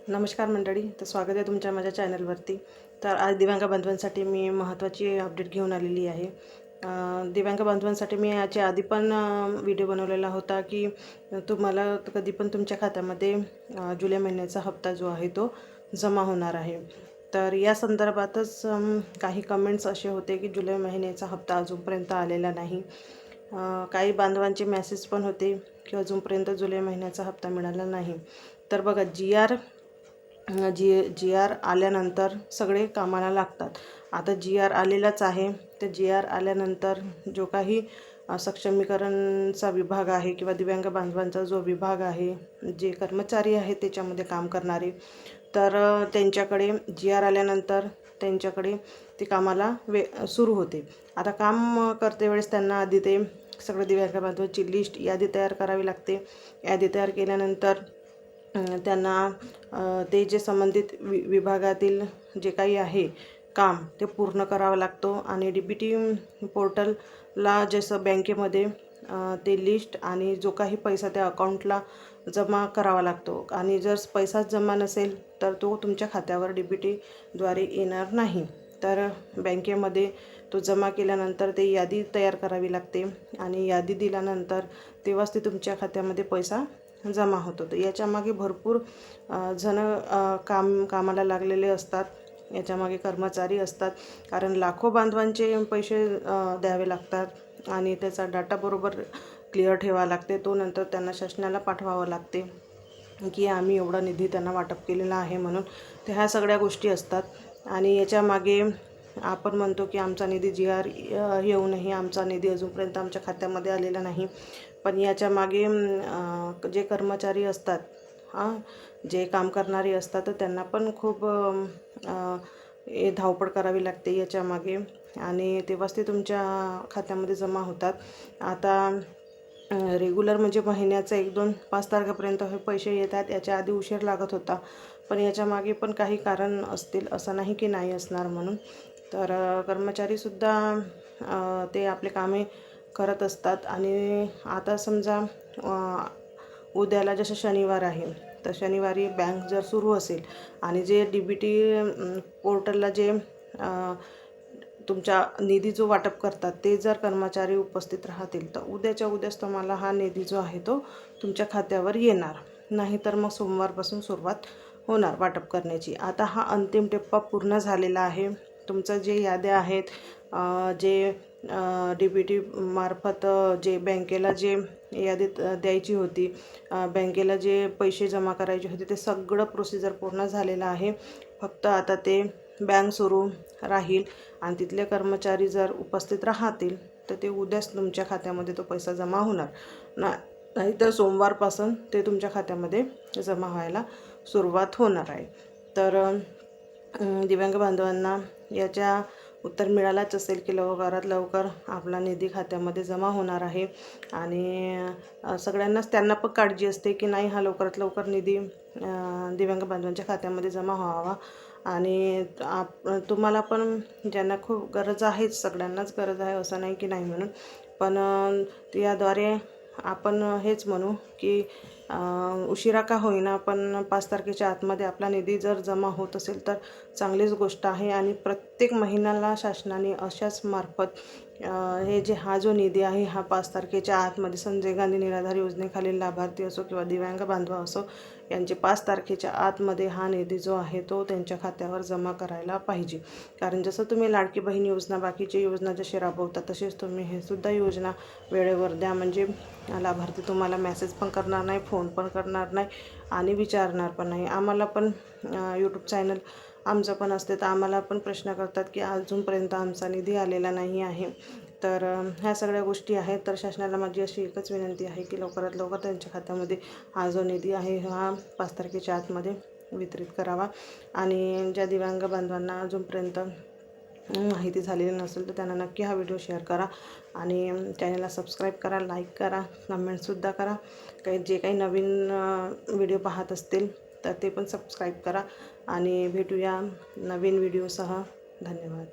नमस्कार मंडळी, तर स्वागत आहे तुमच्या माझ्या चॅनलवरती. तर आज दिव्यांग बांधवांसाठी मी महत्त्वाची अपडेट घेऊन आलेली आहे. दिव्यांग बांधवांसाठी मी याच्या आधी पण व्हिडिओ बनवलेला होता की तुम्हाला कधी पण तुमच्या खात्यामध्ये जुलै महिन्याचा हप्ता जो आहे तो जमा होणार आहे. तर या संदर्भातच काही कमेंट्स असे होते की जुलै महिन्याचा हप्ता अजूनपर्यंत आलेला नाही. काही बांधवांचे मेसेज पण होते की अजूनपर्यंत जुलै महिन्याचा हप्ता मिळाला नाही. तर बघा, जी आर आल्यानंतर सगळे कामाला लागतात. आता जी आर आलेलाच आहे. तर जी आर आल्यानंतर जो काही सक्षमीकरणचा विभाग आहे किंवा दिव्यांग बांधवांचा जो विभाग आहे, जे कर्मचारी आहेत त्याच्यामध्ये काम करणारे, तर त्यांच्याकडे जी आर आल्यानंतर त्यांच्याकडे ते कामाला सुरू होते. आता काम करते वेळेस त्यांना आधी ते सगळं दिव्यांग बांधवांची लिस्ट यादी तयार करावी लागते. यादी तयार केल्यानंतर त्यांना ते जे संबंधित विभागातील जे काही आहे काम ते पूर्ण करावं लागतो आणि DBT पोर्टलला जसं बँकेमध्ये ते लिस्ट आणि जो काही पैसा त्या अकाउंटला जमा करावा लागतो आणि जर पैसाच जमा नसेल तर तो तुमच्या खात्यावर DBTद्वारे येणार नाही. तर बँकेमध्ये तो जमा केल्यानंतर ते यादी तयार करावी लागते आणि यादी दिल्यानंतर तेव्हाच ते तुमच्या खात्यामध्ये पैसा जमा होतो. तर याच्यामागे भरपूर जण कामाला लागलेले असतात. याच्यामागे कर्मचारी असतात, कारण लाखो बांधवांचे पैसे द्यावे लागतात आणि त्याचा डाटा बरोबर क्लिअर ठेवावा लागते. तो नंतर त्यांना शासनाला पाठवावं लागते की आम्ही एवढा निधी त्यांना वाटप केलेला आहे म्हणून. तर ह्या सगळ्या गोष्टी असतात आणि याच्यामागे आपण म्हणतो की आमचा निधी जी आर येऊनही आमचा निधी अजूनपर्यंत आमच्या खात्यामध्ये आलेला नाही. पण याच्यामागे जे कर्मचारी असतात, जे काम करणारे असतात, तर त्यांना पण खूप धावपळ करावी लागते याच्यामागे आणि तेव्हाच ते तुमच्या खात्यामध्ये जमा होतात. आता रेग्युलर म्हणजे महिन्याचं 1, 2, 5 तारखेपर्यंत हे पैसे येतात. याच्या आधी उशीर लागत होता, पण याच्यामागे पण काही कारण असतील, असं नाही की नाही असणार म्हणून. तर कर्मचारीसुद्धा ते आपले कामे करत असतात आणि आता समजा उद्याला जसं शनिवार आहे, तर शनिवारी बँक जर सुरू असेल आणि जे DBT पोर्टलला जे तुमच्या निधी जो वाटप करतात ते जर कर्मचारी उपस्थित राहतील, तर उद्याच्या उद्याच तुम्हाला हा निधी जो आहे तो तुमच्या खात्यावर येणार. नाहीतर मग सोमवारपासून सुरुवात होणार वाटप करण्याची. आता हा अंतिम टप्पा पूर्ण झालेला आहे. तुमचं जे याद्या आहेत, जे DBT मार्फत जे बँकेला जे यादी द्यायची होती, बँकेला जे पैसे जमा करायचे होते, ते सगळं प्रोसिजर पूर्ण झालेलं आहे. फक्त आता ते बँक सुरू राहील आणि तिथले कर्मचारी जर उपस्थित राहतील तर ते उद्याच तुमच्या खात्यामध्ये तो पैसा जमा होणार. नाहीतर सोमवारपासून ते तुमच्या खात्यामध्ये जमा व्हायला सुरुवात होणार आहे. तर दिव्यांग बांधवांना याच्या उत्तर मिळालंच असेल की लवकरात लवकर आपला निधी खात्यामध्ये जमा होणार आहे आणि सगळ्यांनाच त्यांना पण काळजी असते की नाही, हा लवकरात लवकर निधी दिव्यांग बांधवांच्या खात्यामध्ये जमा व्हावा. आणि तुम्हाला पण ज्यांना खूप गरज आहे, सगळ्यांनाच गरज आहे असं नाही की नाही म्हणून, पण याद्वारे आपण हेच म्हणू की उशिरा का होईना पण 5 तारखेच्या आतमध्ये आपला निधी जर जमा होत असेल तर चांगलीच गोष्ट आहे. आणि प्रत्येक महिन्याला शासनाने अशाच मार्फत हा जो निधी आहे हा 5 तारखेच्या आतमध्ये संजय गांधी निराधार योजनेखालील लाभार्थी असो किंवा दिव्यांग बांधव असो, यांचे 5 तारखेच्या आतमध्ये हा निधी जो आहे तो त्यांच्या खात्यावर जमा करायला पाहिजे. कारण जसं तुम्ही लाडकी बहीण योजना, बाकीची योजना जसे राबवता, तसेच तुम्ही हे सुद्धा योजना वेळेवर द्या. म्हणजे लाभार्थी तुम्हाला मेसेज पण करणार नाही, फोन पण करणार नाही आणि विचारणार पण नाही. आम्हाला पण यूट्यूब चॅनल आमचं पण असते, तर आम्हाला पण प्रश्न करतात की अजूनपर्यंत आमचा निधी आलेला नाही आहे. तर ह्या सगळ्या गोष्टी आहेत. तर शासनाला माझी अशी एकच विनंती आहे की लवकरात लवकर त्यांच्या खात्यामध्ये हा जो निधी आहे हा 5 तारखेच्या आतमध्ये वितरित करावा. आणि ज्या दिव्यांग बांधवांना अजूनपर्यंत माहिती झालेली नसेल तर त्यांना नक्की हा व्हिडिओ शेअर करा आणि चॅनलला सबस्क्राईब करा, लाईक करा, कमेंटसुद्धा करा. जे काही नवीन व्हिडिओ पाहत असतील तर ते पण सबस्क्राईब करा आणि भेटूया नवीन व्हिडिओसह. धन्यवाद.